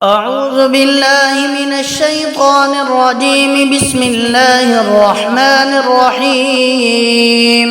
أعوذ بالله من الشيطان الرجيم. بسم الله الرحمن الرحيم.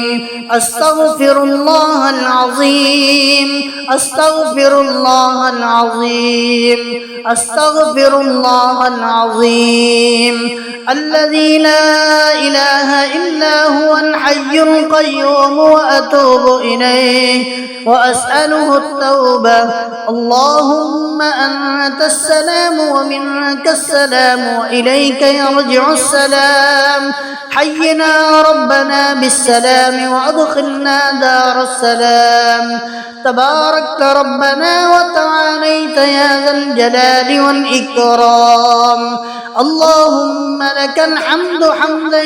أستغفر الله العظيم، أستغفر الله العظيم، أستغفر الله العظيم الذي لا إله إلا هو الحي القيوم، وأتوب إليه وأسأله التوبة. اللهم أنت السلام ومنك السلام، وإليك يرجع السلام. حينا ربنا بالسلام وأدخلنا دار السلام. تباركت ربنا وتعاليت يا ذا الجلال والإكرام. اللهم لك الحمد حمدا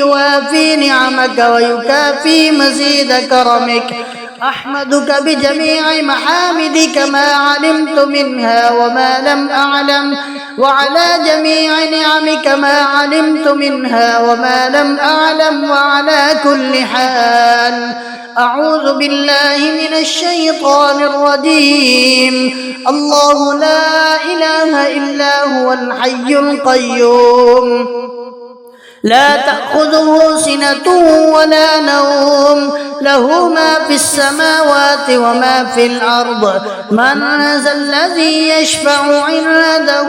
يوافي نعمك ويكافي مزيد كرمك. أحمدك بجميع محامدك ما علمت منها وما لم أعلم، وعلى جميع نعمك ما علمت منها وما لم أعلم، وعلى كل حال. أعوذ بالله من الشيطان الرجيم. الله لا إله إلا هو الحي القيوم، لا تأخذه سنة ولا نوم، له ما في السماوات وما في الأرض. من ذا الذي يشفع عنده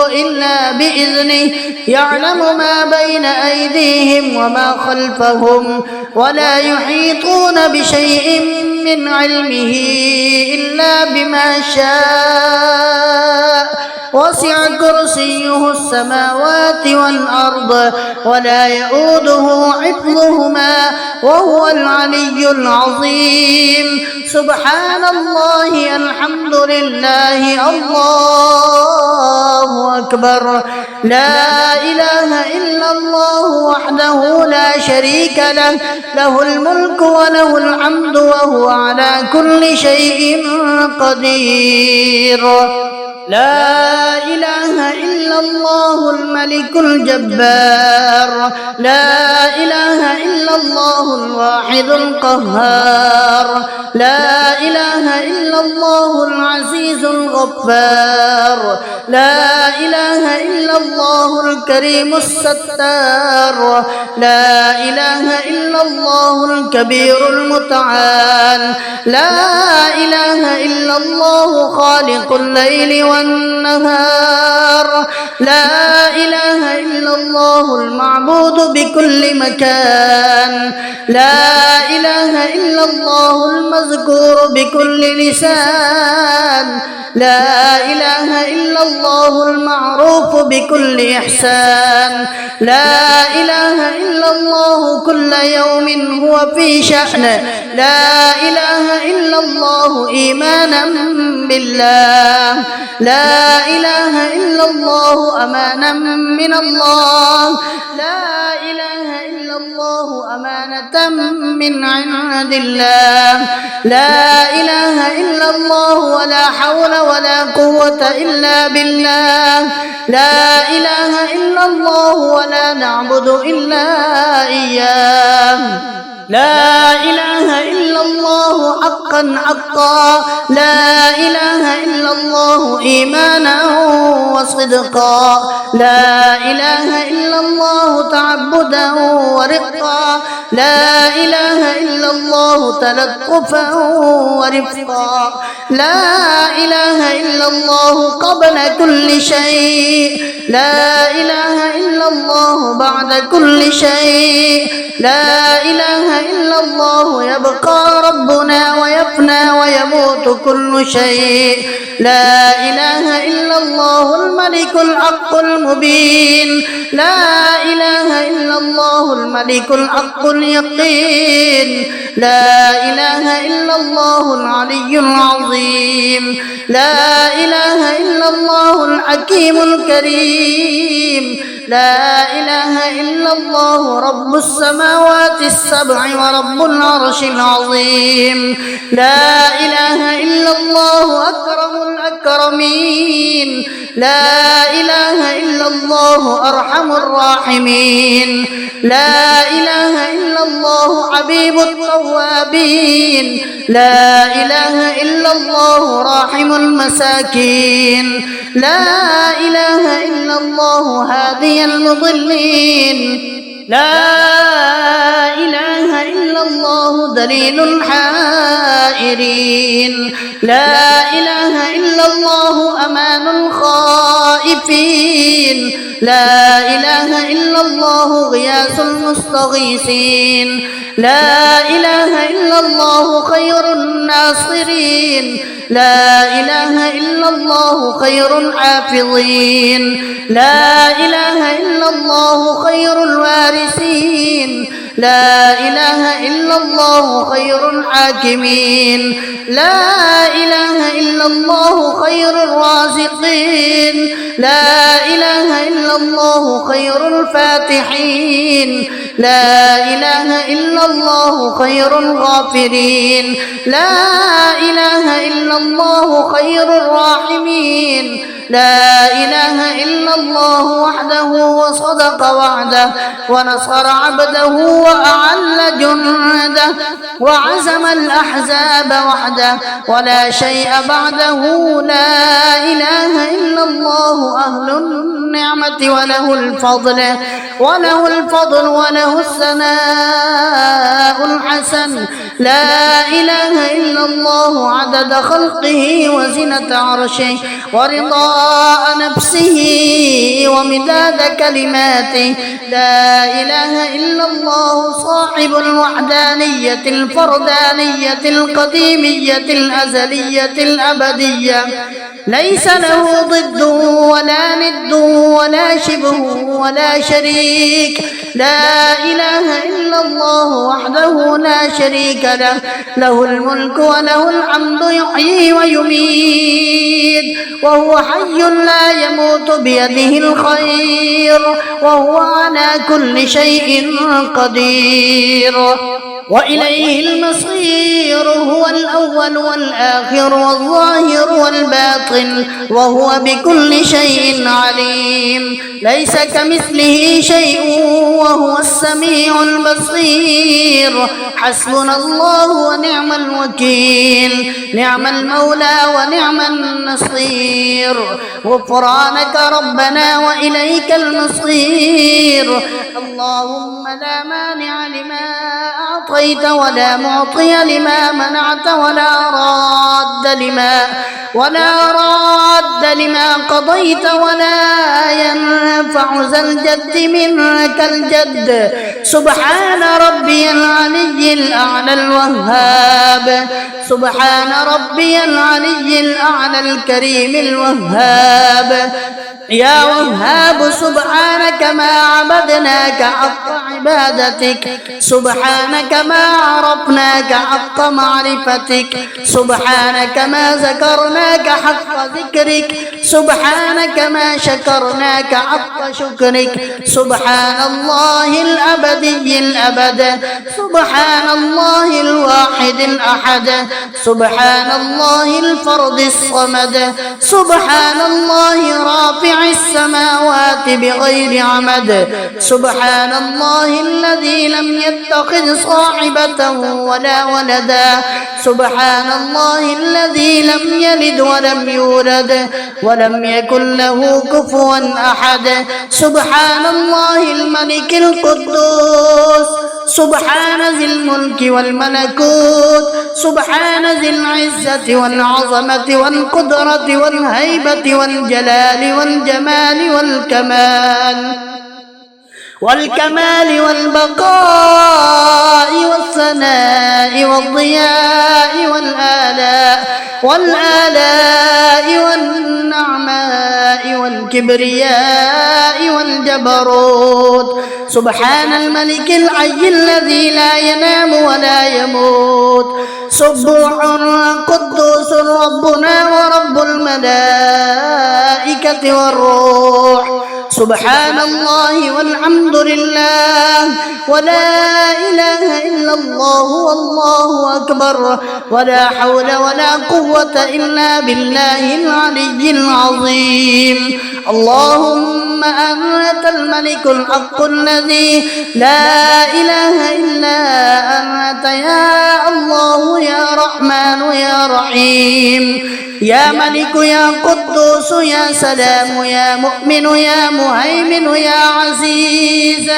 إلا بإذنه، يعلم ما بين أيديهم وما خلفهم، ولا يحيطون بشيء من علمه إلا بما شاء. وسع كرسيه السماوات والأرض، ولا يؤوده حفظهما، وهو العلي العظيم. سبحان الله، الحمد لله، الله أكبر. لا إله إلا الله وحده لا شريك له، له الملك وله الحمد وهو على كل شيء قدير. لا إله إلا الله الملك الجبار، لا إله إلا الله الواحد القهار، لا إله إلا الله العزيز الغفار، لا إله إلا الله الكريم الستار، لا إله إلا الله الكبير المتعال، لا إله إلا الله خالق الليل والنهار، لا إله إلا الله المعبود بكل مكان، لا إله إلا الله المذكور بكل لسان، لا إله إلا الله المعروف بكل إحسان، لا إله إلا الله كل يوم هو في شأن، لا إله إلا الله إيمانا بالله، لا إله إلا الله أمانا من الله، لا إله إلا الله أمانة من عند الله، لا إله إلا الله ولا حول ولا قوة إلا بالله، لا إله إلا الله ولا نعبد إلا إياه، لا إله إلا الله حقا حقا، لا إله إلا الله إيمانا وصدقا، لا إله إلا الله تعبدا ورقا، لا إله إلا الله تلطفا ورفقا، لا إله إلا الله قبل كل شيء، لا إله إلا الله بعد كل شيء، لا إله إلا الله يبقى ربنا ويفنى ويموت كل شيء، لا إله إلا الله الملك الحق المبين، لا إله إلا الله الملك الحق اليقين، لا إله إلا الله العلي العظيم، لا إله إلا الله الحكيم الكريم، لا إله إلا الله رب السماوات السبع ورب العرش العظيم، لا إله إلا الله أكرم الأكرمين، لا إله إلا الله أرحم الراحمين، لا إله إلا الله حبيب التوابين لا إله إلا الله راحم المساكين لا إله إلا الله هادي المضلين لا إله إلا الله دليل الحائرين لا إله إلا الله أمان الخائفين لا إله إلا الله غياث المستغيثين لا إله إلا الله خير الناصرين لا إله إلا الله خير الحافظين لا إله إلا الله خير الوارثين لا إله إلا الله خير الحاكمين لا إله إلا الله خير الرازقين لا إله إلا الله خير الفاتحين لا إله إلا الله خير الغافرين لا إله إلا الله خير الراحمين لا إله إلا الله وحده وصدق وعده ونصر عبده وأعل جنده وعزم الأحزاب وحده ولا شيء بعده لا إله إلا الله أهل النعمة وله الفضل وله الثناء الحسن لا إله إلا الله عدد خلقه وزنة عرشه ورضاء نفسه ومداد كلماته لا إله إلا الله صاحب الوحدانية الفردانية القديمية الأزلية الأبدية ليس له ضد ولا ند ولا شبه ولا شريك لا إله إلا الله وحده لا شريك له له الملك وله الحمد يحيي ويميت وهو حي لا يموت بيده الخير وهو على كل شيء قدير وإليه المصير هو الأول والآخر والظاهر والباطن وهو بكل شيء عليم ليس كمثله شيء وهو السميع البصير حسبنا الله ونعم الوكيل نعم المولى ونعم النصير غفرانك ربنا وإليك المصير اللهم لا مانع لما أعطيت ولا معطي لما منعت ولا راد لما قضيت ولا ينفع ذا الجد منك الجد سبحان ربي العلي الأعلى الوهاب سبحان ربي العلي الأعلى الكريم الوهاب يا وهاب سبحانك ما عبدناك حق عبادتك سبحانك ما عرفناك حق معرفتك سبحانك ما ذكرناك حق ذكرك سبحانك ما شكرناك حق شكرك سبحان الله الأبدي الأبد سبحان الله الواحد الأحد سبحان الله الفرد الصمد سبحان الله رافع السماوات بغير عمد سبحان الله الذي لم يتخذ صاحبة ولا ولدا سبحان الله الذي لم يلد ولم يولد ولم يكن له كفوا أحد سبحان الله الملك القدوس سبحان ذي الملك والملكوت سبحان ذي العزة والعظمة والقدرة والهيبة والجلال والجمال والكمال والبقاء والثناء والضياء والآلاء والنعماء والكبرياء والجبروت سبحان الملك الحي الذي لا ينام ولا يموت سبوح قدوس ربنا ورب الملائكة والروح سبحان الله والحمد لله ولا إله إلا الله والله أكبر ولا حول ولا قوة إلا بالله العلي العظيم اللهم أنت الملك الحق الذي لا إله إلا أنت يا الله يا رحمن يا رحيم يا ملك يا قدوس يا سلام يا مؤمن يا مهيمن يا عزيز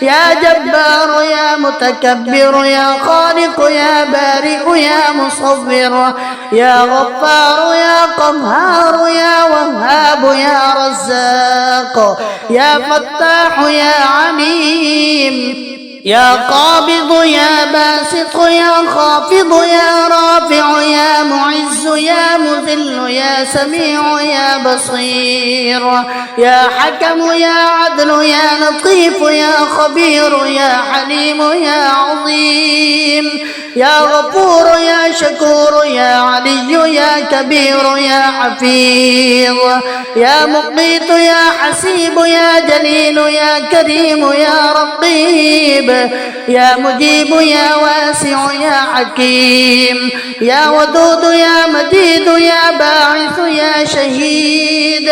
يا جبار يا متكبر يا خالق يا بارئ يا مصور يا غفار يا قهار يا وهاب يا رزاق يا فتاح يا عليم يا قابض يا باسط يا خافض يا رافع يا معز يا مذل يا سميع يا بصير يا حكم يا عدل يا لطيف يا خبير يا حليم يا عظيم يا غفور يا شكور يا علي يا كبير يا حفيظ يا مقيت يا حسيب يا جليل يا كريم يا رقيب يا مجيب يا واسع يا حكيم يا ودود يا مجيد يا باعث يا شهيد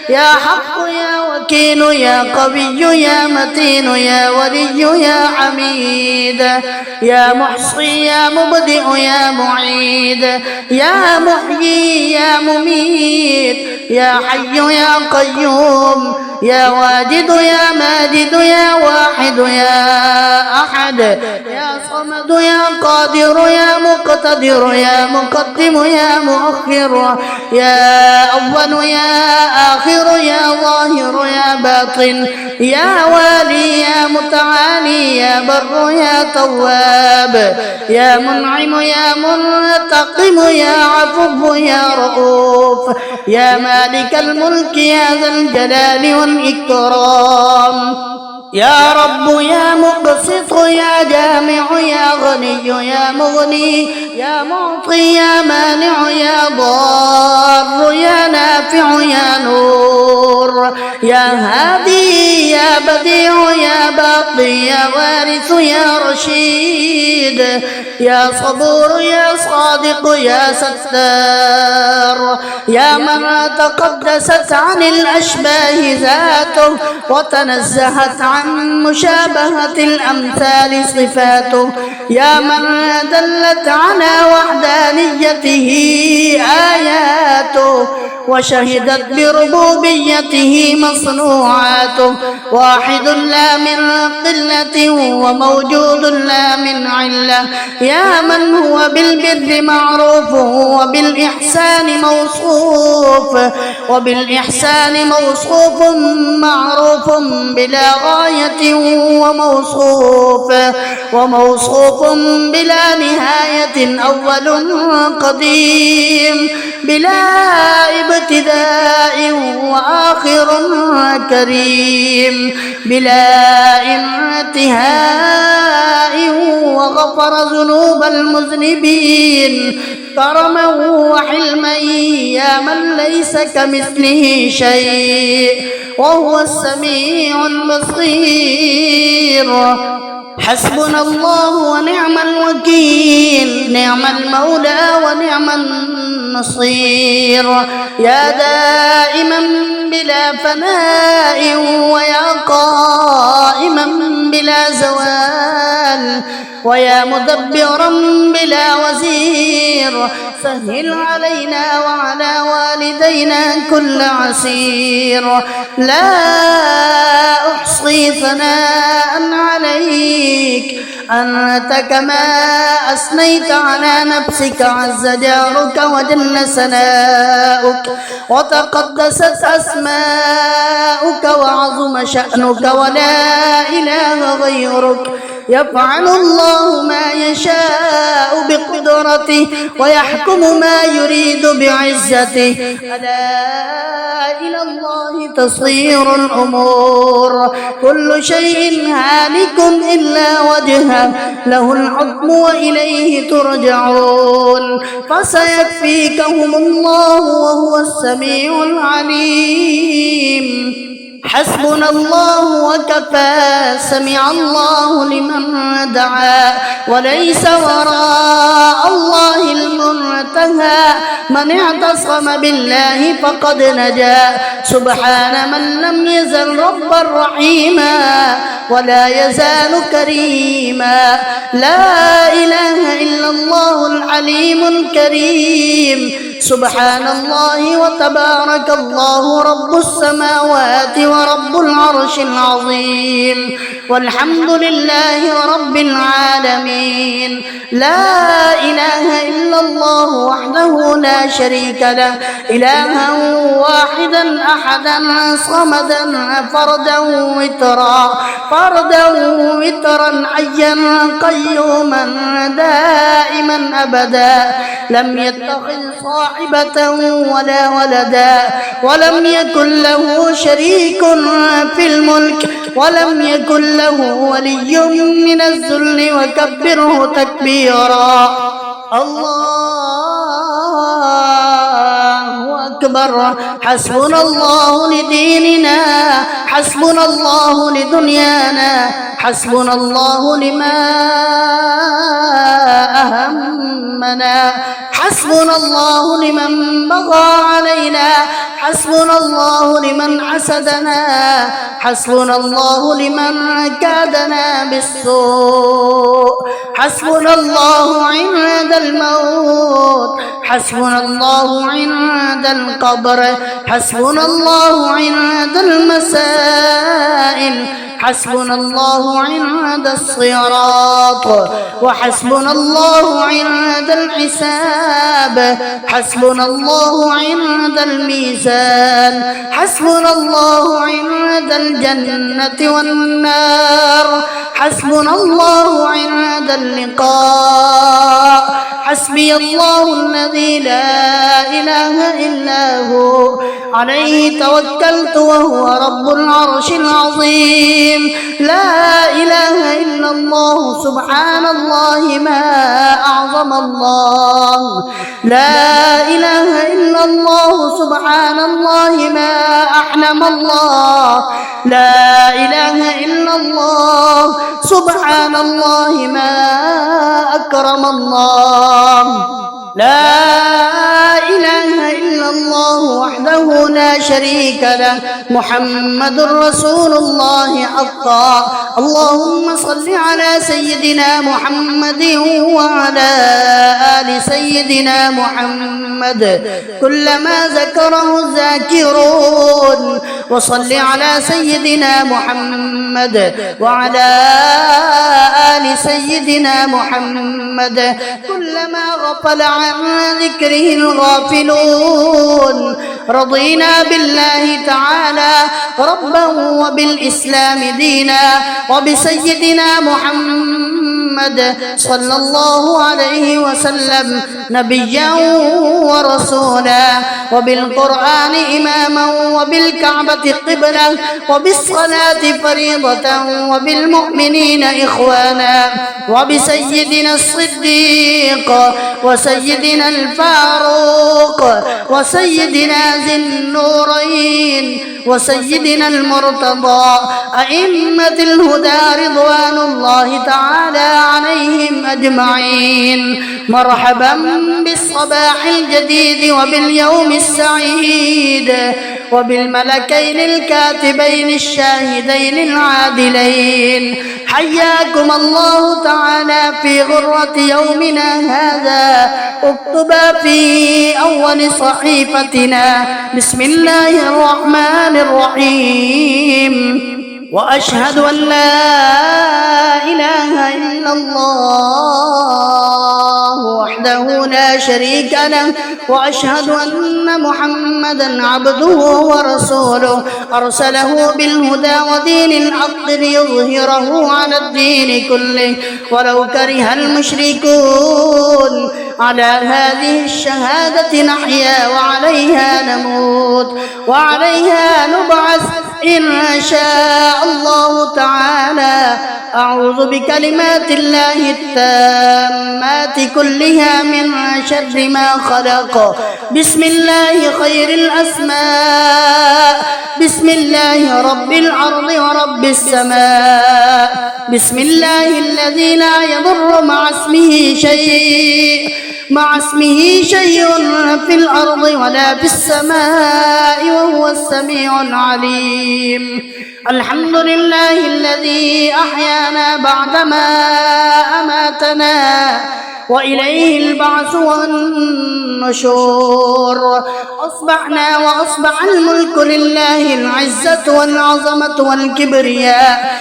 يا حق يا وكيل يا قوي يا متين يا ولي يا حميد يا محصي يا مبدئ يا معيد يا محيي يا مميت يا حي يا قيوم يا واجد يا ماجد يا واحد يا أحد يا صمد يا قادر يا مقتدر يا مقدم يا مؤخر يا أول يا آخر يا ظاهر يا باطن يا والي يا متعالي يا بر يا تواب يا منعم يا منتقم يا عفو يا رؤوف يا مالك الملك يا ذا الجلال والإكرام يا رب يا مقسط يا جامع يا غني يا مغني يا معطي يا مانع يا ضار يا نافع يا نور يا هادي يا بديع يا باقي يا وارث يا رشيد يا صبور يا صادق يا ستار يا من تقدست عن الأشباه ذاته وتنزهت عن مشابهة الأمثال صفاته يا من دلت على وحدانيته آياته وشهدت بربوبيته مصنوعاته واحد لا من قلة وموجود لا من علة يا من هو بالبر معروف وبالإحسان موصوف معروف بلا غاية وموصوف بلا نهاية أول قديم بلا ابتداء وآخر كريم بلا انتهاء وغفر ذنوب المذنبين كرما وحلما يا من ليس كمثله شيء وهو السميع البصير حسبنا الله ونعم الوكيل نعم المولى ونعم النصير يا دائما بلا فناء ويا قائما بلا زوال ويا مدبرا بلا وزير سهل علينا وعلى والدينا كل عسير لا أحصي ثناء عليك أنت كما أثنيت على نفسك عز جارك وجل سناؤك وتقدست أسماؤك وعظم شأنك ولا إله غيرك يفعل الله ما يشاء بقدرته ويحكم ما يريد بعزته ألا إلى الله تصير الأمور كل شيء هالك إلا وجهه له الحكم وإليه ترجعون فسيكفيكهم الله وهو السميع العليم حسبنا الله وكفى سمع الله لمن دعا وليس وراء الله المنتهى من اعتصم بالله فقد نجا سبحان من لم يزل ربا رحيما ولا يزال كريما لا إله إلا الله العليم الكريم سبحان الله وتبارك الله رب السماوات ورب العرش العظيم والحمد لله رب العالمين لا إله إلا الله وحده لا شريك له إلها واحدا أحدا صمدا فردا وترا حيا قيوما دائما أبدا لم يتخذ صاحبة ولا ولدا ولم يكن له شريك في الملك ولم يكن له ولي من الذل وكبره تكبيرا الله أكبر حسبنا الله لديننا حسبنا الله لدنيانا حسبنا الله لما أهمنا حسبنا الله لمن بغى علينا حسبنا الله لمن حسدنا حسبنا الله لمن كادنا بالسوء حسبنا الله عند الموت حسبنا الله عند القبر حسبنا الله عند المسائل حسبنا الله عند الصراط وحسبنا الله عند الحساب حسبنا الله عند الميزان حسبنا الله عند الجنة والنار حسبنا الله عند اللقاء حسبي الله الذي لا إله إلا هو عليه توكلت وهو رب العرش العظيم لا إله إلا الله سبحان الله ما أعظم الله لا إله إلا الله سبحان الله ما أحلم الله لا إله إلا الله سبحان الله ما أكرم الله لا إله إلا الله وحده لا شريك له محمد رسول الله حقا اللهم صل على سيدنا محمد وعلى آل سيدنا محمد كلما ذكره الذاكرون وصل على سيدنا محمد وعلى آل سيدنا محمد كلما غفل عن ذكره الغافلون رضينا بالله تعالى ربا وبالإسلام دينا وبسيدنا محمد صلى الله عليه وسلم نبيا ورسولا وبالقرآن إماما وبالكعبة قبلة وبالصلاة فريضة وبالمؤمنين إخوانا وبسيدنا الصديق وسيدنا الفاروق وسيدنا ذي النورين وسيدنا المرتضى أئمة الهدى رضوان الله تعالى عليهم أجمعين مرحبا بالصباح الجديد وباليوم السعيد وبالملكين الكاتبين الشاهدين العادلين حياكم الله تعالى في غرة يومنا هذا اكتب في أول صحيفتنا بسم الله الرحمن الرحيم وأشهد أن لا إله إلا الله وحده لا شريك له وأشهد أن محمدا عبده ورسوله أرسله بالهدى ودين الحق ليظهره على الدين كله ولو كره المشركون على هذه الشهادة نحيا وعليها نموت وعليها نبعث إن شاء الله تعالى أعوذ بكلمات الله التامات كلها من شر ما خلق بسم الله خير الأسماء بسم الله رب الأرض ورب السماء بسم الله الذي لا يضر مع اسمه شيء في الأرض ولا في السماء وهو السميع العليم الحمد لله الذي أحيانا بعدما أماتنا وإليه البعث والنشور أصبحنا وأصبح الملك لله العزة والعظمة والكبرياء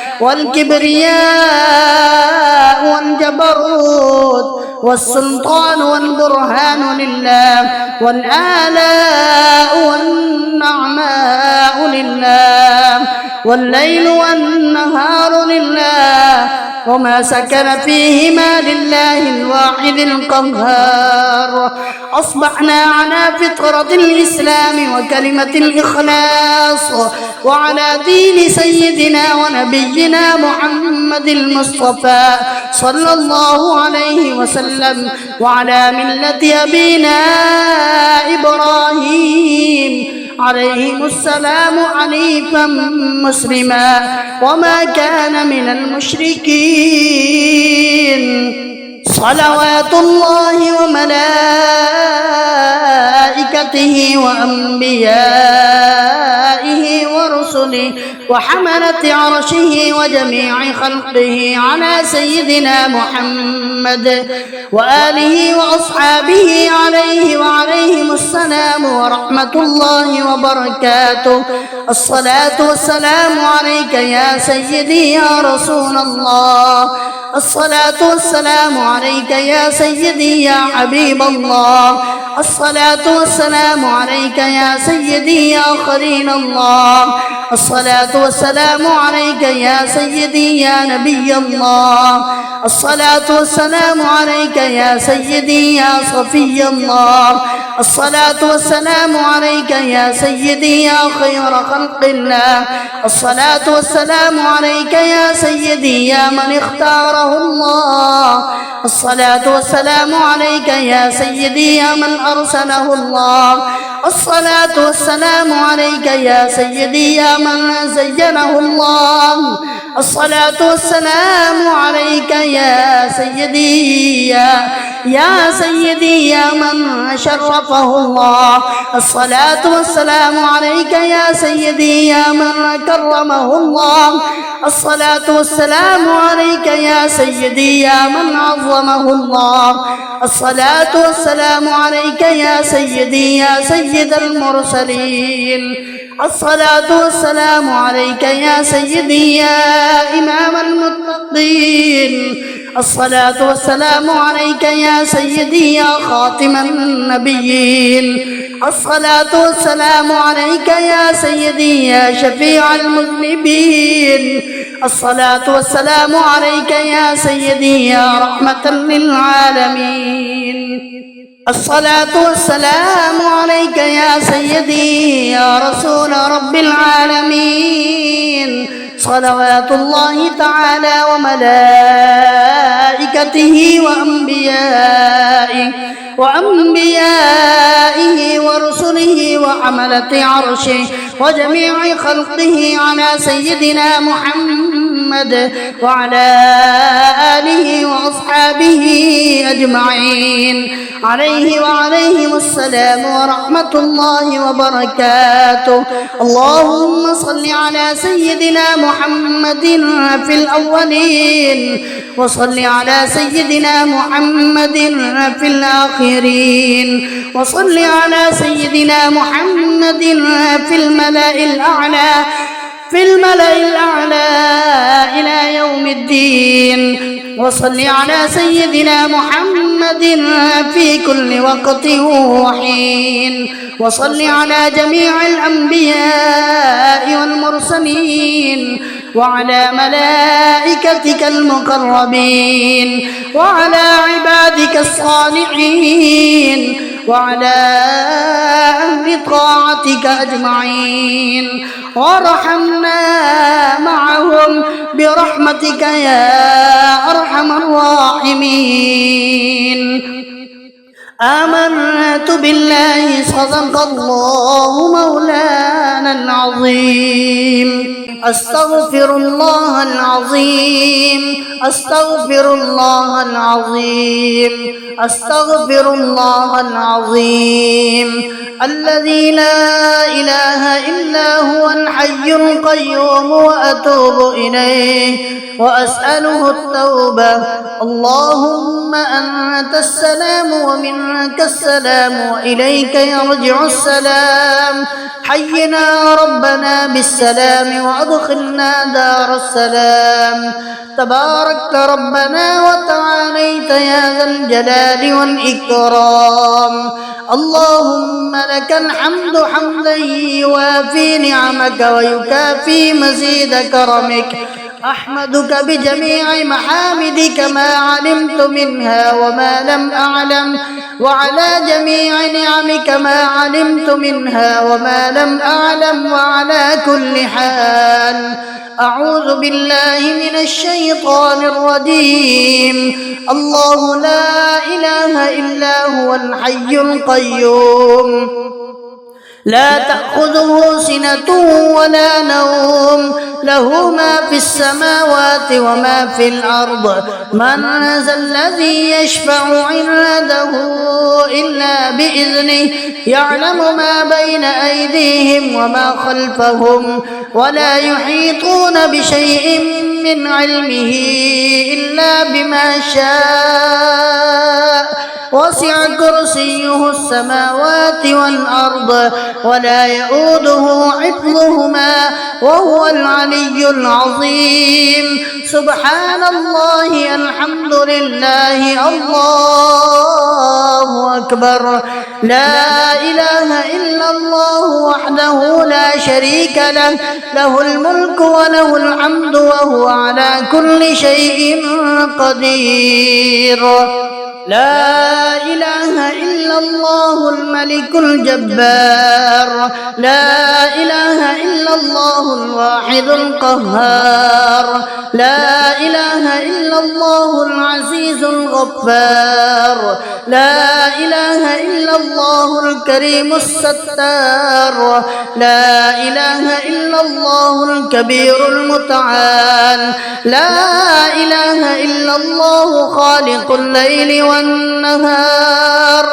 والجبروت والسلطان والبرهان لله والآلاء والنعماء لله والليل والنهار لله وما سكن فيهما لله الواحد القهار أصبحنا على فطرة الإسلام وكلمة الإخلاص وعلى دين سيدنا ونبينا محمد المصطفى صلى الله عليه وسلم وعلى ملة أبينا إبراهيم عليهم السلام حنيفا مسلما وما كان من المشركين صلوات الله وملائكته وأنبيائه ورسله وحملة عرشه وجميع خلقه على سيدنا محمد وآله وأصحابه عليه وعليهم السلام ورحمة الله وبركاته الصلاة والسلام عليك يا سيدي يا رسول الله الصلاة والسلام عليك يا سيدي يا حبيب الله الصلاة والسلام عليك يا سيدي يا خليل الله الصلاة والسلام عليك يا سيدي يا نبي الله الصلاة والسلام عليك يا سيدي يا صفي الله الصلاة والسلام عليك يا سيدي يا خير خلق الله الصلاة والسلام عليك يا سيدي يا من اختاره الله الصلاة والسلام عليك يا سيدي يا من أرسله الله الصلاة والسلام عليك يا سيدي يا من زينه الله الصلاة والسلام عليك يا سيدي يا سيدي يا من شرفه الله الصلاة والسلام عليك يا سيدي يا من كرمه الله الصلاة والسلام عليك يا سيدي يا من عظمه الله الصلاة والسلام عليك يا سيدي يا سيد المرسلين الصلاة والسلام عليك يا سيدي يا إمام المتقين الصلاة والسلام عليك يا سيدي يا خاتم النبيين الصلاة والسلام عليك يا سيدي يا شفيع المذنبين الصلاة والسلام عليك يا سيدي يا رحمة للعالمين الصلاة والسلام عليك يا سيدي يا رسول رب العالمين صلوات الله تعالى وملائكته وأنبيائه ورسله وحملة عرشه وجميع خلقه على سيدنا محمد وعلى آله وأصحابه أجمعين عليه وعليهم السلام ورحمة الله وبركاته اللهم صل على سيدنا محمد في الأولين وصل على سيدنا محمد في الآخرين وصل على سيدنا محمد في الملأ الأعلى إلى يوم الدين وصل على سيدنا محمد في كل وقت وحين وصل على جميع الأنبياء والمرسلين وعلى ملائكتك المقربين وعلى عبادك الصالحين وعلى أهل طاعتك أجمعين وارحمنا معهم برحمتك يا أرحم الراحمين آمنت بالله صدق الله مولانا العظيم أستغفر الله العظيم أستغفر الله العظيم أستغفر الله العظيم الذي لا إله إلا هو الحي القيوم وأتوب إليه وأسأله التوبة. اللهم أنت السلام ومنك السلام وإليك يرجع السلام. حينا ربنا بالسلام وأدخلنا دار السلام. تباركت ربنا وتعاليت يا ذا الجلال والإكرام. اللهم لك الحمد حمدا يوافي نعمك ويكافي مزيد كرمك. أحمدك بجميع محامدك ما علمت منها وما لم أعلم، وعلى جميع نعمك ما علمت منها وما لم أعلم، وعلى كل حال أعوذ بالله من الشيطان الرجيم. الله لا إله إلا هو الحي القيوم لا تأخذه سنة ولا نوم، له ما في السماوات وما في الأرض. من ذا الذي يشفع عنده إلا بإذنه، يعلم ما بين أيديهم وما خلفهم، ولا يحيطون بشيء من علمه إلا بما شاء. وسع كرسيه السماوات والأرض ولا يؤوده حفظهما وهو العلي العظيم. سبحان الله، الحمد لله، الله أكبر. لا إله إلا الله وحده لا شريك له، له الملك وله الحمد وهو على كل شيء قدير. لا إله إلا الله الملك الجبار. لا إله إلا الله الواحد القهار. لا إله إلا الله العزيز الغفار. لا إله إلا الله الكريم الستار. لا إله إلا الله الكبير المتعال. لا إله إلا الله خالق الليل والنهار.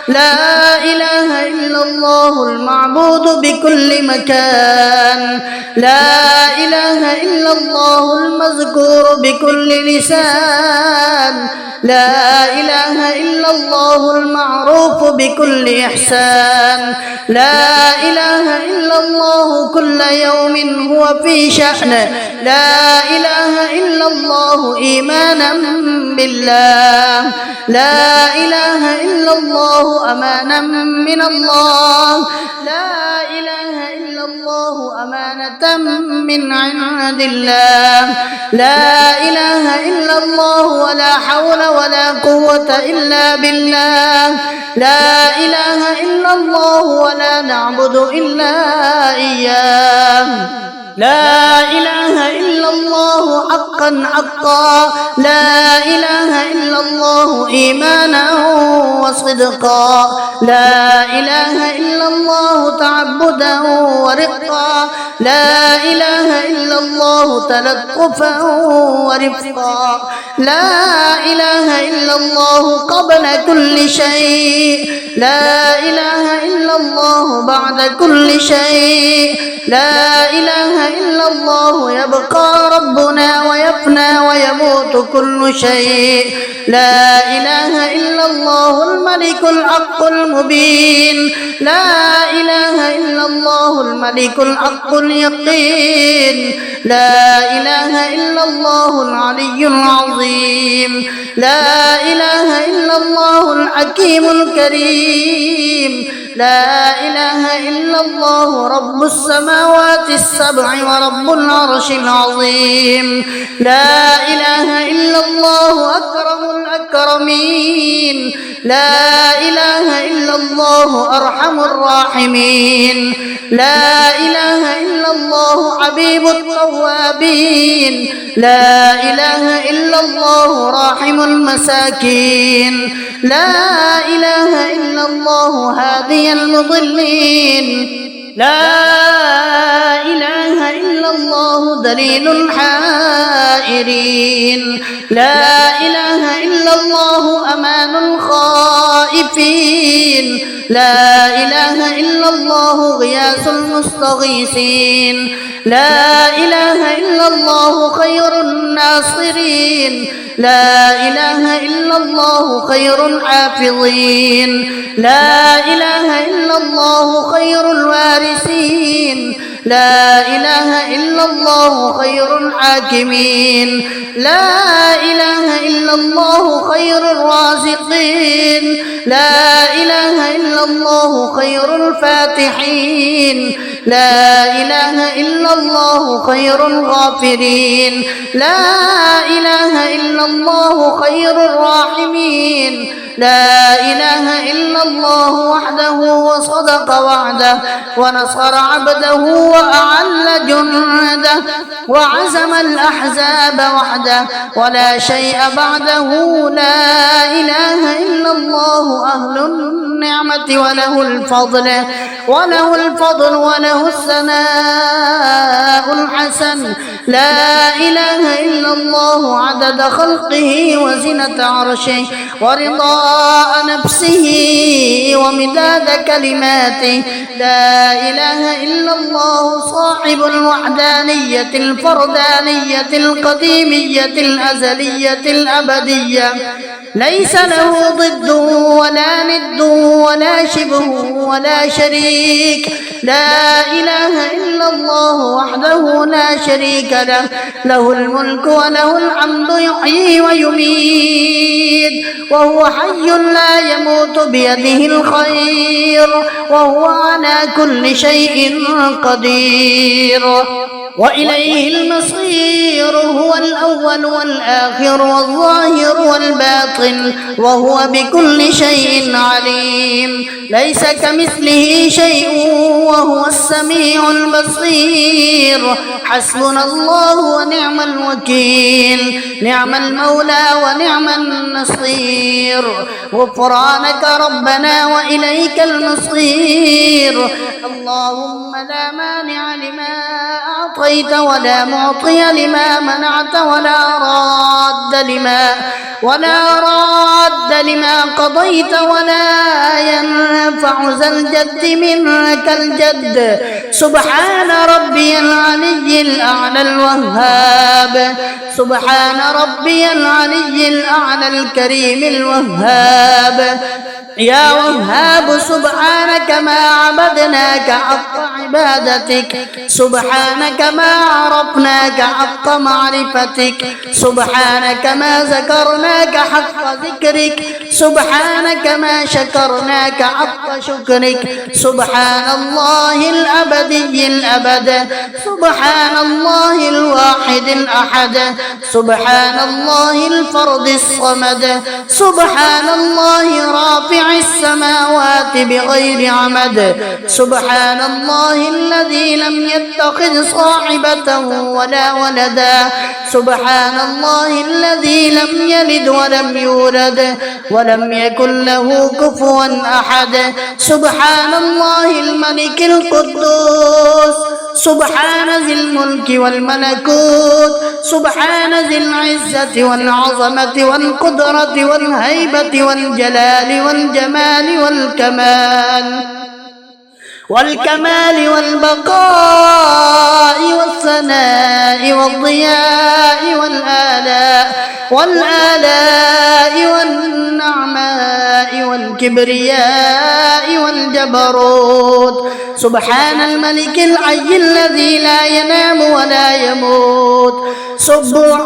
لا إله إلا الله المعبود بكل مكان. لا إله إلا الله المذكور بكل لسان. لا إله إلا الله المعروف بكل إحسان. لا إله إلا الله كل يوم هو في شأن. لا إله إلا الله إيمانا بالله. لا إله إلا الله أمانا من الله. لا إله إلا الله أمانة من عند الله. لا إله إلا الله ولا حول ولا قوة إلا بالله. لا إله إلا الله ولا نعبد إلا إياه. لا إله إلا الله حقا حقا. لا إله إلا الله إيمانا وصدقا. لا إله إلا الله تعبدا ورقا. لا إله إلا الله تلطفا ورفقا. لا إله إلا الله قبل كل شيء. لا إله إلا الله بعد كل شيء. لا إله إلا الله يبقى ربنا ويفنى ويموت كل شيء. لا إله إلا الله الملك الحق المبين. لا إله إلا الله الملك الحق اليقين. لا إله إلا الله العلي العظيم. لا إله إلا الله الحكيم الكريم. لا إله إلا الله رب السماوات السبع ورب العرش العظيم. لا إله إلا الله أكرم الأكرمين. لا إله إلا الله أرحم الراحمين. لا إله إلا الله حبيب حبيب التوابين، لا إله إلا الله راحم المساكين، لا إله إلا الله هادي المضلين، لا إله إلا الله دليل الحائرين، لا إله إلا الله أمان الخائفين، لا إله إلا الله غياث المستغيثين، لا إله إلا الله خير الناصرين، لا إله إلا الله خير الحافظين، لا إله إلا الله خير الوارثين، لا إله إلا الله خير الحاكمين، لا إله إلا الله خير الرازقين، لا إله إلا الله خير الفاتحين، لا إله إلا الله خير الغافرين، لا إله إلا الله خير الراحمين، لا إله إلا الله وحده وصدق وعده ونصر عبده وأعل جنده وعزم الأحزاب وحده ولا شيء بعده، لا إله إلا الله أهل النعمة وله الفضل وله الثناء الحسن، لا إله إلا الله عدد خلقه وزنة عرشه ورضاء نفسه ومداد كلماته، لا إله إلا الله صاحب الوحدانية الفردانية القديمية الأزلية الأبدية، ليس له ضد ولا ند ولا شبه ولا شريك، لا إله إلا الله وحده لا شريك له، له الملك وله الحمد يحيي ويميت وهو حي لا يموت بيده الخير وهو على كل شيء قدير، وإليه المصير، هو الأول والآخر والظاهر والباطن وهو بكل شيء عليم، ليس كمثله شيء وهو السميع البصير، حسبنا الله ونعم الوكيل، نعم المولى ونعم النصير، غفرانك ربنا وإليك المصير، اللهم لا مانع لما أعطيت ولا معطي لما منعت ولا راد لما قضيت ولا ينفع ذا الجد منك الجد، سبحان ربي العلي الأعلى الوهاب، سبحان ربي العلي الأعلى الكريم الوهاب، يا وهاب سبحانك ما عبدناك حق عبادتك، سبحانك ما عرفناك حق معرفتك، سبحانك ما ذكرناك حق ذكرك، سبحانك ما شكرناك حق شكرك، سبحان الله الأبدي الأبد، سبحان الله الواحد الأحد، سبحان الله الفرد الصمد، سبحان الله رافع السماوات بغير عمد، سبحان الله الذي لم يتخذ صاحبة ولا ولدا، سبحان الله الذي لم يلد ولم يولد ولم يكن له كفوا أحد، سبحان الله الملك القدوس، سبحان ذي الملك والملكوت، سبحان ذي العزة والعظمة والقدرة والهيبة والجلال والجمال والكمال والبقاء والثناء والضياء والآلاء والنعماء والكبرياء والجبروت، سبحان الملك الحي الذي لا ينام ولا يموت، سبوح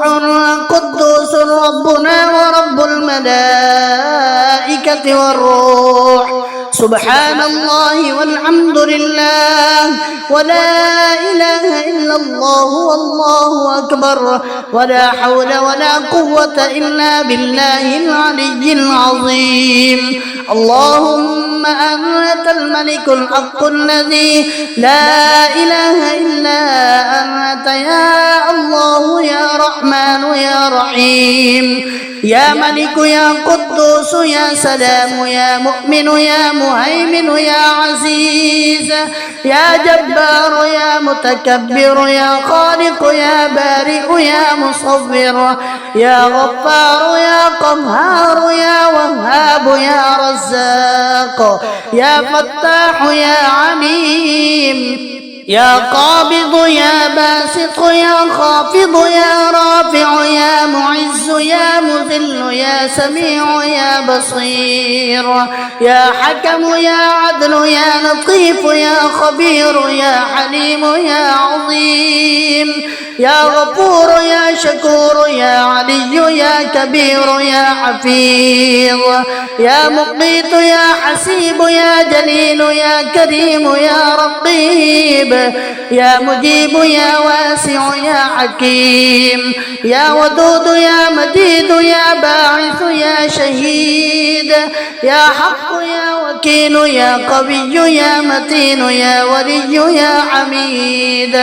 قدوس ربنا ورب الملائكة والروح، سبحان الله والحمد لله ولا إله إلا الله والله أكبر ولا حول ولا قوة إلا بالله العلي العظيم، اللهم أنت الملك الحق الذي لا إله إلا أنت أنت يا الله يا رحمن يا رحيم يا ملك يا قدوس يا سلام يا مؤمن يا مهيمن يا عزيز يا جبار يا متكبر يا خالق يا بارئ يا مصور يا غفار يا قهار يا وهاب يا رزاق يا فتاح يا عليم يا قابض يا باسط يا خافض يا رافع يا معز يا مذل يا سميع يا بصير يا حكم يا عدل يا لطيف يا خبير يا حليم يا عظيم يا غفور يا شكور يا علي يا كبير يا حفيظ يا مقيت يا حسيب يا جليل يا كريم يا رقيب يا مجيب يا واسع يا حكيم يا ودود يا مجيد يا باعث يا شهيد يا حق يا وكيل يا قوي يا متين يا ولي يا حميد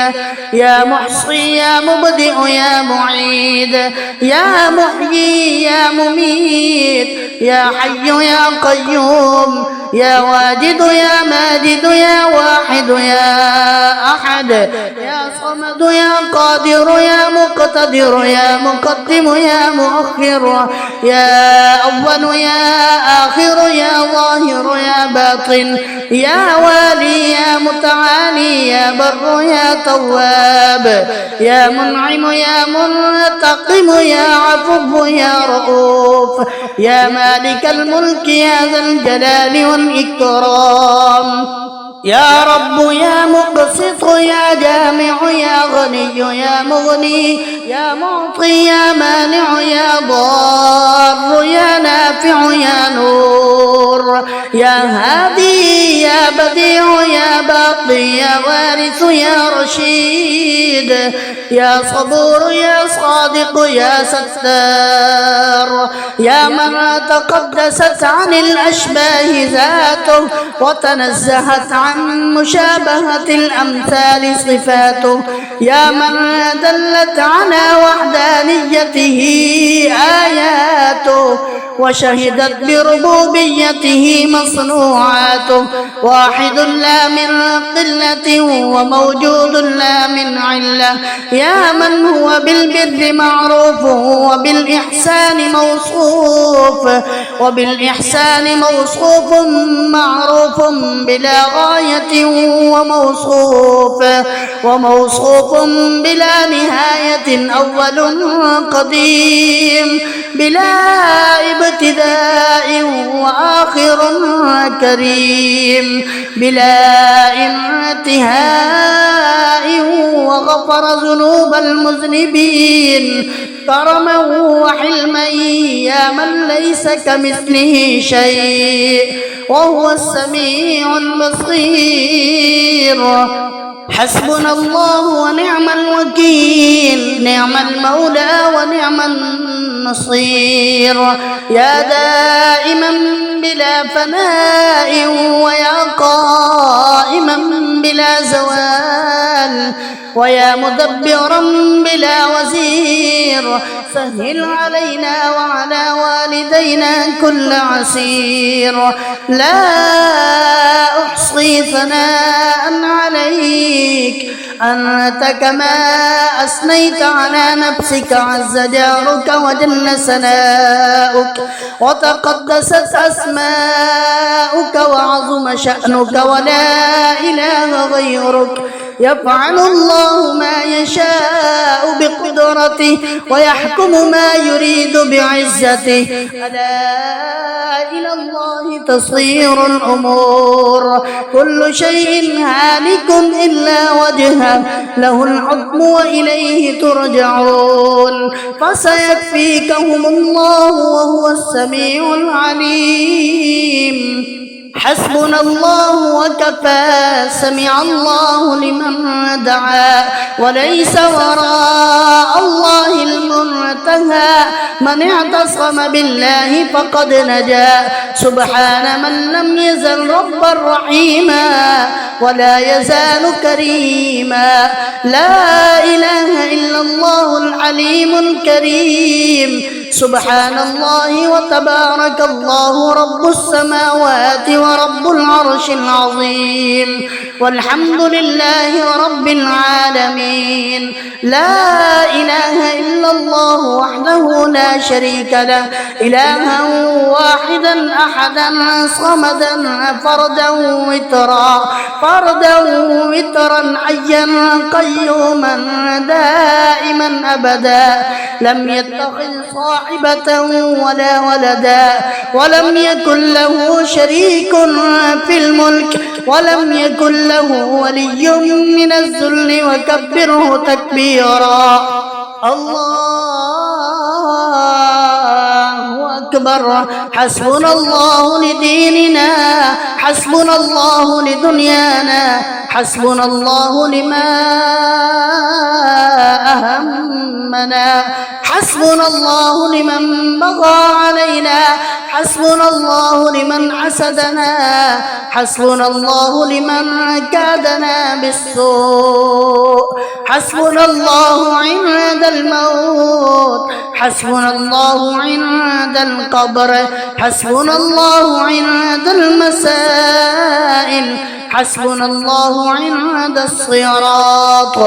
يا محصي يا مبدئ يا معيد يا محيي يا مميت يا حي يا قيوم يا واجد يا ماجد يا واحد يا أحد يا صمد يا قادر يا مقتدر يا مقدم يا مؤخر يا أول يا آخر يا ظاهر يا باطن يا والي يا متعالي يا بر يا تواب يا منعم يا منتقم يا عفو يا رؤوف يا مالك الملك يا ذا الجلال والإكرام يا رب يا مقسط يا جامع يا غني يا مغني يا معطي يا مانع يا ضار يا نافع يا نور يا هادي يا بديع يا باقي يا وارث يا رشيد يا صبور يا صادق يا ستار يا من تقدست عن الأشباه ذاته وتنزهت عن مشابهة الأمثال صفاته يا من دلت على وحدانيته آياته وشهدت بربوبيته مصنوعاته واحد لا من قلة وموجود لا من علة يا من هو بالبر معروف وبالإحسان موصوف معروف بلا غاية وموصوف بلا نهاية أول قديم بلا ابتداء وآخر كريم بلا انتهاء وغفر ذنوب المذنبين كرما وحلما يا من ليس كمثله شيء وهو السميع البصير حسبنا الله ونعم الوكيل نعم المولى ونعم النصير يا دائما بلا فناء ويا قائما بلا زوال ويا مدبرا بلا وزير سهل علينا وعلى والدينا كل عسير لا أحصي ثناء عليك أنت كما أثنيت على نفسك عز جارك وجل سناؤك وتقدست أسماؤك وعظم شأنك ولا إله غيرك يفعل الله ما يشاء بقدرته ويحكم ما يريد بعزته ألا إلى الله تصير الأمور كل شيء هالك إلا وجهه له الحكم وإليه ترجعون فسيكفيكهم الله وهو السميع العليم حسبنا الله وكفى سمع الله لمن دعا وليس وراء الله المنتهى المنتهى من اعتصم بالله فقد نجا سبحان من لم يزل ربا رحيما ولا يزال كريما لا إله إلا الله العليم الكريم سبحان الله وتبارك الله رب السماوات ورب العرش العظيم والحمد لله رب العالمين لا إله إلا الله وحده لا شريك له إلها واحدا أحدا صمدا فردا وترا حيا قيوما دائما أبدا لم يتخذ صاحبة ولا ولدا ولم يكن له شريك في الملك ولم يكن له ولي من الذل وكبره تكبيرا الله أكبر حسبنا الله لديننا حسبنا الله لدنيانا حسبنا الله لما أهمنا حسبنا الله لمن بغى علينا حسبنا الله لمن حسدنا حسبنا الله لمن كادنا بالسوء حسبنا الله عند الموت حسبنا الله عند القبر حسبنا الله عند المسائل حسبنا الله عند الصراط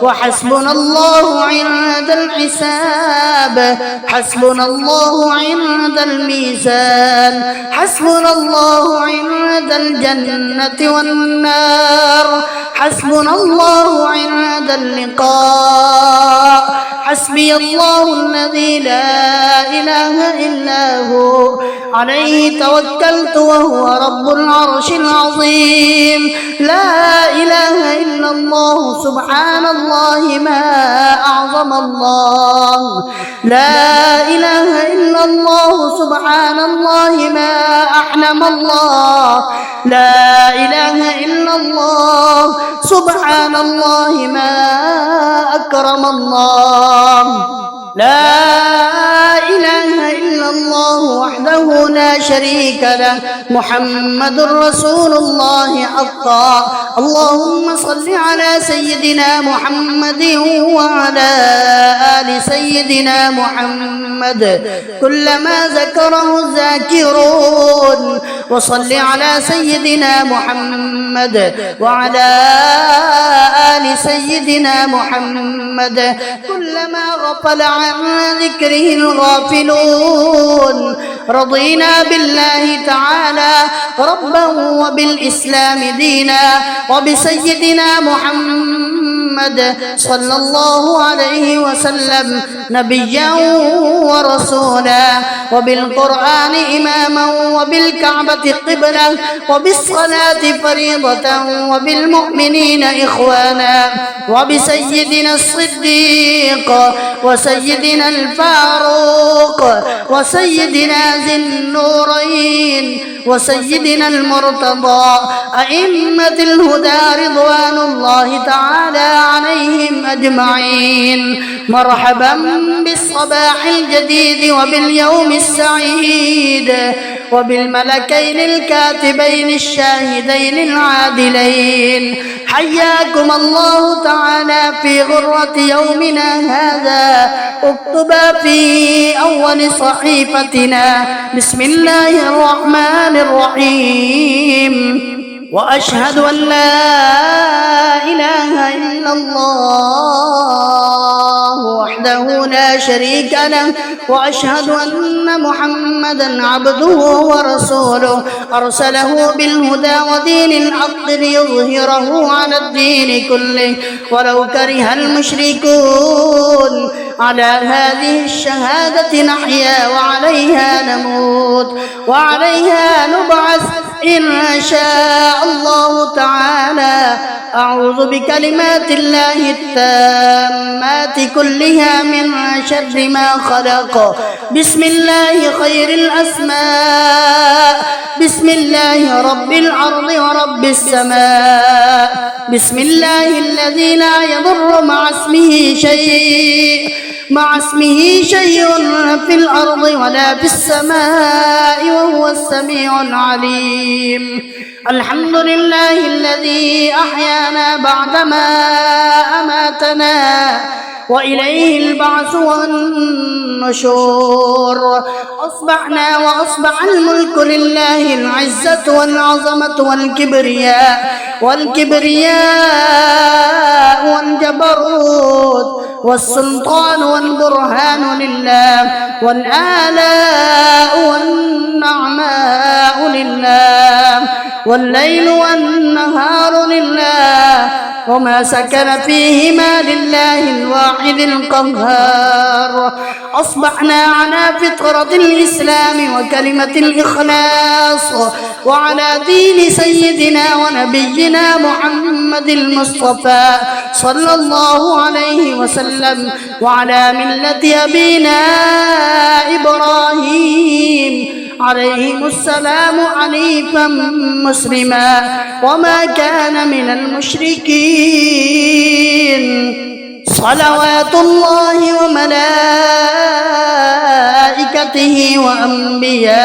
وحسبنا الله عند الحساب حسبنا الله عند الميزان حسبنا الله عند الجنة والنار حسبنا الله عند اللقاء حسبي الله الذي لا إله إلا هو عليه توكلت وهو رب العرش العظيم لا إله إلا الله سبحان الله ما أعظم الله لا إله إلا الله سبحان الله ما أحلم الله لا إله إلا الله سبحان الله ما أكرم الله لا إله إلا الله وحده لا شريك له محمد رسول الله حقا اللهم صل على سيدنا محمد وعلى آل سيدنا محمد كلما ذكره الذاكرون وصل على سيدنا محمد وعلى آل سيدنا محمد كلما غفل عن ذكره الغافلون رضينا بالله تعالى ربا وبالإسلام دينا وبسيدنا محمد صلى الله عليه وسلم نبيا ورسولا وبالقرآن إماما وبالكعبة قبلة وبالصلاة فريضة وبالمؤمنين إخوانا وبسيدنا الصديق وسيدنا الفاروق وسيدنا ذي النورين وسيدنا المرتضى أئمة الهدى رضوان الله تعالى عليهم أجمعين مرحبا بالصباح الجديد وباليوم السعيد وبالملكين الكاتبين الشاهدين العادلين حياكم الله تعالى في غرة يومنا هذا اكتب في أول صحيفتنا بسم الله الرحمن الرحيم وأشهد أن لا إله إلا الله وحده لا شريك له وأشهد أن محمدا عبده ورسوله أرسله بالهدى ودين الحق ليظهره على الدين كله ولو كره المشركون على هذه الشهادة نحيا وعليها نموت وعليها نبعث إن شاء الله تعالى أعوذ بكلمات الله التامات كلها من شر ما خلق بسم الله خير الأسماء بسم الله رب الأرض ورب السماء بسم الله الذي لا يضر مع اسمه شيء مع اسمه شيء في الأرض ولا في السماء وهو السميع العليم. الحمد لله الذي أحيانا بعدما أماتنا وإليه البعث والنشور. أصبحنا وأصبح الملك لله العزة والعظمة والكبرياء والجبروت والسلطان والبرهان لله والآلاء والنعماء لله والليل والنهار لله وما سكن فيهما لله الواحد القهار. أصبحنا على فطرة الإسلام وكلمة الإخلاص وعلى دين سيدنا ونبينا محمد المصطفى صلى الله عليه وسلم وعلى ملة أبينا إبراهيم عليهم السلام حنيفا مسلما وما كان من المشركين. صلوات الله وملائكته وأنبيائه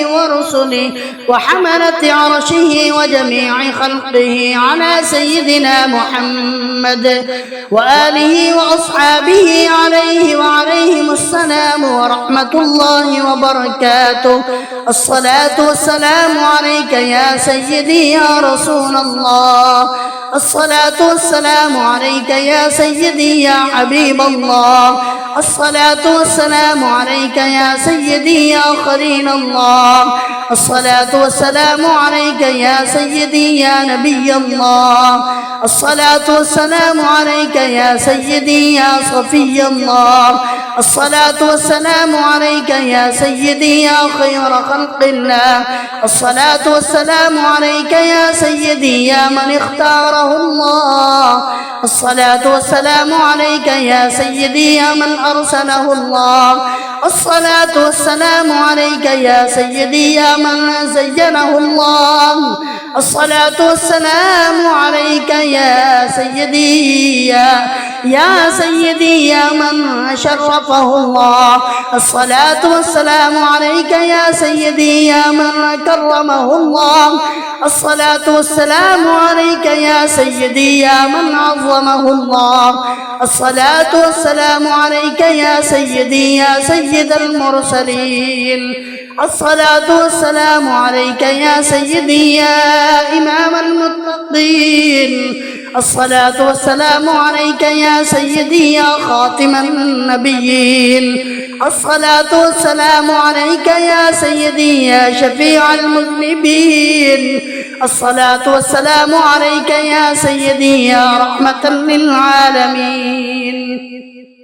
ورسله وحملة عرشه وجميع خلقه على سيدنا محمد وآله وأصحابه عليه وعليهم السلام ورحمة الله وبركاته. الصلاة والسلام عليك يا سيدي يا رسول الله. الصلاة والسلام عليك يا سيدي يا حبيب الله. الصلاة والسلام عليك يا سيدي يا خليل الله. الصلاة والسلام عليك يا سيدي يا نبي الله. الصلاة والسلام عليك يا سيدي يا صفي الله. الصلاة والسلام عليك يا سيدي يا خير خلق الله. الصلاة والسلام عليك يا سيدي يا من اختاره الله. الصلاة والسلام عليك يا سيدي يا من أرسله الله. الصلاة والسلام عليك يا سيدي يا من زينه الله. الصلاة والسلام عليك يا سيدي يا سيدي يا من شرفه الله. الصلاة والسلام عليك يا سيدي يا من كرمه الله. الصلاة والسلام عليك يا سيدي يا من عظمه الله. الصلاة والسلام عليك يا سيدي يا سيد المرسلين. الصلاة والسلام عليك يا سيدي يا إمام المتقين. الصلاة والسلام عليك يا سيدي يا خاتم النبيين. الصلاة والسلام عليك يا سيدي يا شفيع المذنبين. الصلاة والسلام عليك يا سيدي يا رحمة للعالمين.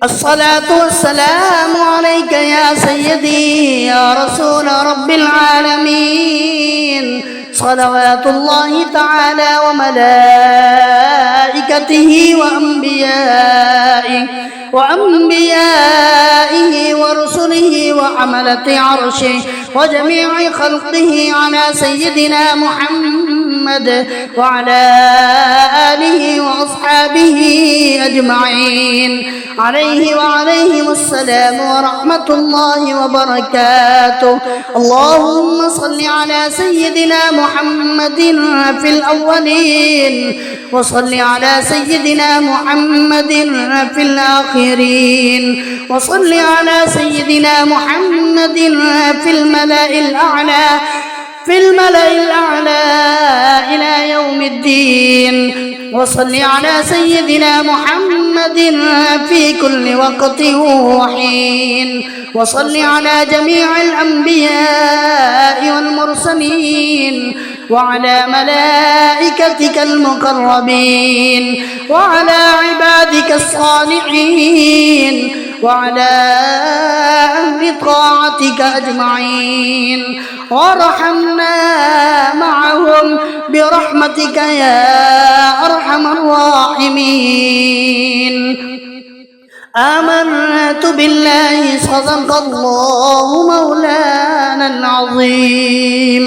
الصلاة والسلام عليك يا سيدي يا رسول رب العالمين. صلوات الله تعالى وملائكته وأنبيائه ورسله وحملة عرشه وجميع خلقه على سيدنا محمد وعلى آله وأصحابه أجمعين عليه وعليهم السلام ورحمة الله وبركاته. اللهم صل على سيدنا محمد في الأولين وصل على سيدنا محمد في الآخرين وصل على سيدنا محمد في الملأ الأعلى إلى يوم الدين. وصل على سيدنا محمد في كل وقت وحين. وصل على جميع الأنبياء والمرسلين وعلى ملائكتك المقربين وعلى عبادك الصالحين وعلى أهل طاعتك أجمعين وارحمنا معهم برحمتك يا أرحم الراحمين. آمنت بالله صدق الله مولانا العظيم.